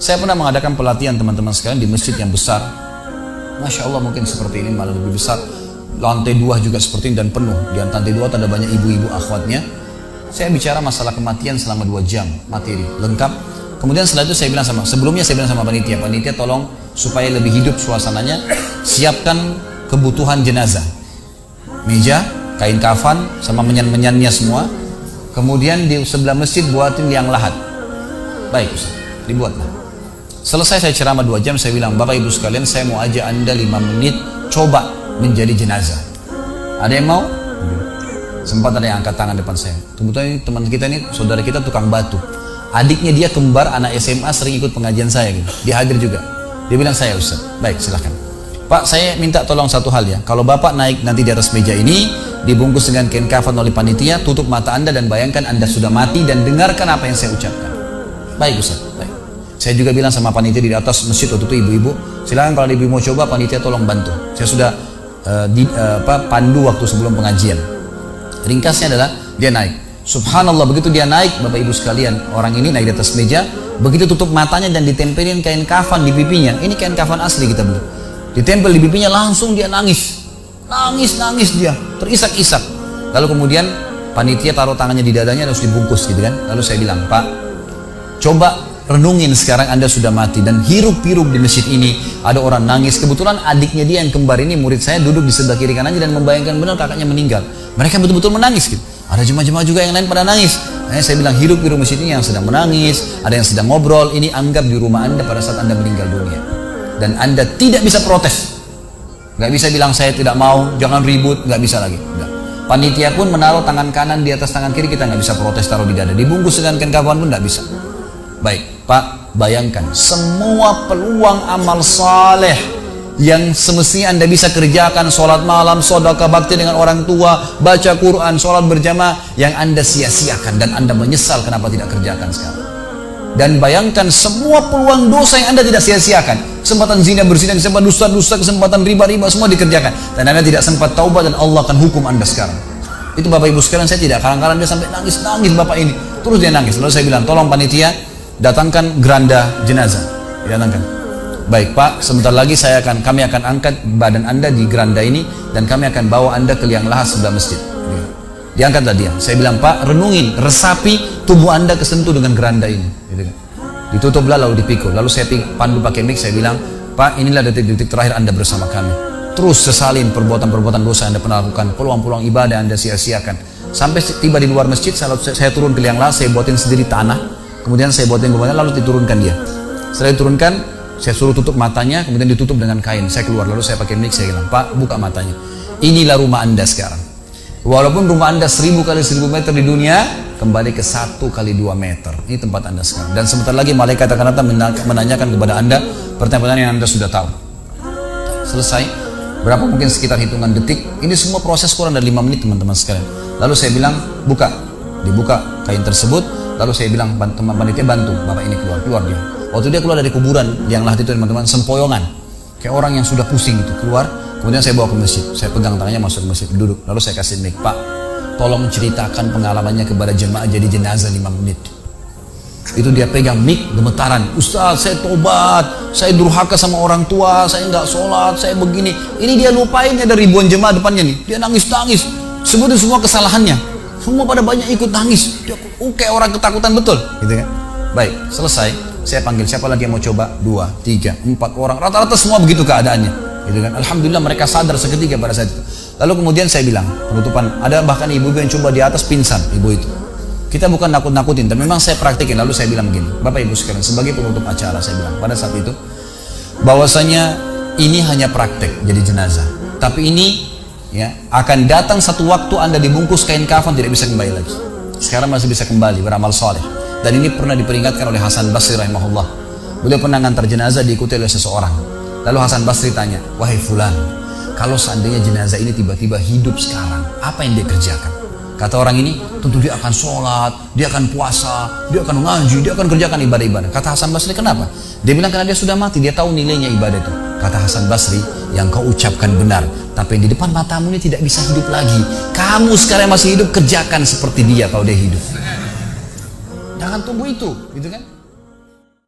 Saya pernah mengadakan pelatihan teman-teman sekalian di masjid yang besar. Masya Allah, mungkin seperti ini, malah lebih besar. Lantai 2 juga seperti ini dan penuh. Di lantai 2 ada banyak ibu-ibu akhwatnya. Saya bicara masalah kematian selama 2 jam, materi lengkap. Kemudian setelah itu sebelumnya saya bilang sama panitia tolong supaya lebih hidup suasananya, siapkan kebutuhan jenazah. Meja, kain kafan, sama menyan-menyannya semua. Kemudian di sebelah masjid buatin liang lahat. Baik Ustaz, dibuatlah. Selesai saya ceramah 2 jam, saya bilang, Bapak Ibu sekalian, saya mau ajak Anda 5 menit coba menjadi jenazah. Ada yang mau? Sempat ada yang angkat tangan depan saya. Kebetulan teman kita ini, saudara kita tukang batu. Adiknya dia kembar anak SMA, sering ikut pengajian saya gitu. Dia hadir juga. Dia bilang, saya Ustaz. Baik, silahkan. Pak, saya minta tolong satu hal ya. Kalau Bapak naik nanti di atas meja ini, dibungkus dengan kain kafan oleh panitia, tutup mata Anda dan bayangkan Anda sudah mati dan dengarkan apa yang saya ucapkan. Baik Ustaz, baik. Saya juga bilang sama panitia di atas masjid waktu itu, ibu-ibu, silakan kalau ibu mau coba, panitia tolong bantu. Saya sudah pandu waktu sebelum pengajian. Ringkasnya adalah dia naik. Subhanallah, begitu dia naik, Bapak Ibu sekalian, orang ini naik di atas meja, begitu tutup matanya dan ditempelin kain kafan di pipinya. Ini kain kafan asli kita beli. Ditempel di pipinya, langsung dia nangis. Nangis dia, terisak-isak. Lalu kemudian panitia taruh tangannya di dadanya, harus dibungkus gitu kan. Lalu saya bilang, Pak, coba renungin sekarang Anda sudah mati dan hiruk-pikuk di masjid ini ada orang nangis. Kebetulan adiknya dia yang kembar ini, murid saya, duduk di sebelah kiri kanannya dan membayangkan benar kakaknya meninggal. Mereka betul-betul menangis gitu. Ada jemaah-jemaah juga yang lain pada nangis. Saya bilang, hiruk-pikuk masjid ini, yang sedang menangis, ada yang sedang ngobrol, ini anggap di rumah Anda pada saat Anda meninggal dunia. Dan Anda tidak bisa protes. Gak bisa bilang saya tidak mau, jangan ribut, gak bisa lagi. Enggak. Panitia pun menaruh tangan kanan di atas tangan kiri, kita gak bisa protes taruh di dada. Dibungkus dengan kain kafan pun gak bisa. Baik, Pak, bayangkan semua peluang amal saleh yang semestinya Anda bisa kerjakan, sholat malam, sedekah bakti dengan orang tua, baca Quran, sholat berjamaah, yang Anda sia-siakan dan Anda menyesal kenapa tidak kerjakan sekarang. Dan bayangkan semua peluang dosa yang Anda tidak sia-siakan, kesempatan zina, berzina, kesempatan dusta-dusta, kesempatan riba-riba, semua dikerjakan, dan Anda tidak sempat taubat dan Allah akan hukum Anda sekarang. Itu Bapak Ibu sekalian, saya tidak karang-karang dia sampai nangis Bapak ini, terus dia nangis. Lalu saya bilang, tolong panitia datangkan geranda jenazah. Datangkan. Baik Pak, sebentar lagi kami akan angkat badan Anda di geranda ini dan kami akan bawa Anda ke liang lahat sebelah masjid. Diangkatlah dia. Saya bilang, Pak, renungin, resapi tubuh Anda kesentuh dengan geranda ini. Ditutuplah lalu dipikul. Lalu saya pandu pakai mic, saya bilang, Pak, inilah detik-detik terakhir Anda bersama kami. Terus sesalin perbuatan-perbuatan dosa yang Anda pernah lakukan, peluang-peluang ibadah yang Anda sia-siakan. Sampai tiba di luar masjid, saya turun ke liang lahat, saya buatin sendiri tanah. Kemudian saya buatin rumahnya, lalu diturunkan dia. Setelah diturunkan, saya suruh tutup matanya, kemudian ditutup dengan kain. Saya keluar, lalu saya pakai mic, saya bilang, Pak, buka matanya. Inilah rumah Anda sekarang. Walaupun rumah Anda 1000 kali 1000 meter di dunia, kembali ke 1 kali 2 meter. Ini tempat Anda sekarang. Dan sebentar lagi malaikat akan datang menanyakan kepada Anda pertanyaan yang Anda sudah tahu. Selesai. Berapa mungkin sekitar hitungan detik. Ini semua proses kurang dari 5 menit teman-teman sekalian. Lalu saya bilang, buka. Dibuka kain tersebut. Lalu saya bilang, teman panitia bantu Bapak ini keluar dia. Waktu dia keluar dari kuburan yang lahat itu teman-teman, sempoyongan. Kayak orang yang sudah pusing itu keluar. Kemudian saya bawa ke masjid, saya pegang tangannya masuk ke masjid, duduk. Lalu saya kasih mic, Pak, tolong ceritakan pengalamannya kepada jemaah jadi jenazah 5 menit. Itu dia pegang mic, gemetaran. Ustaz, saya tobat, saya durhaka sama orang tua, saya nggak sholat, saya begini. Ini dia lupain, ada ribuan jemaah depannya nih. Dia nangis-nangis, sebutin semua kesalahannya. Semua pada banyak ikut nangis. Dia kayak orang ketakutan betul, gitu kan? Baik, selesai. Saya panggil siapa lagi yang mau coba? 2, 3, 4 orang. Rata-rata semua begitu keadaannya. Gitu kan? Alhamdulillah mereka sadar seketika pada saat itu. Lalu kemudian saya bilang, penutupan, ada bahkan ibu-ibu yang coba di atas pingsan, ibu itu. Kita bukan nakut-nakutin, tapi memang saya praktikin. Lalu saya bilang begini, Bapak Ibu sekalian, sebagai penutup acara saya bilang pada saat itu, bahwasanya ini hanya praktek jadi jenazah. Tapi ini ya akan datang satu waktu Anda dibungkus kain kafan tidak bisa kembali lagi. Sekarang masih bisa kembali beramal soleh. Dan ini pernah diperingatkan oleh Hasan Basri rahimahullah. Beliau pernah ngantar jenazah diikuti oleh seseorang. Lalu Hasan Basri tanya, wahai fulan, kalau seandainya jenazah ini tiba-tiba hidup sekarang, apa yang dia kerjakan? Kata orang ini, tentu dia akan sholat, dia akan puasa, dia akan ngaji, dia akan kerjakan ibadah-ibadah. Kata Hasan Basri, kenapa? Dia bilang karena dia sudah mati, dia tahu nilainya ibadah itu. Kata Hasan Basri, yang kau ucapkan benar, tapi di depan matamu ini tidak bisa hidup lagi. Kamu sekarang masih hidup, kerjakan seperti dia kalau dia hidup. Jangan tunggu itu, gitu kan?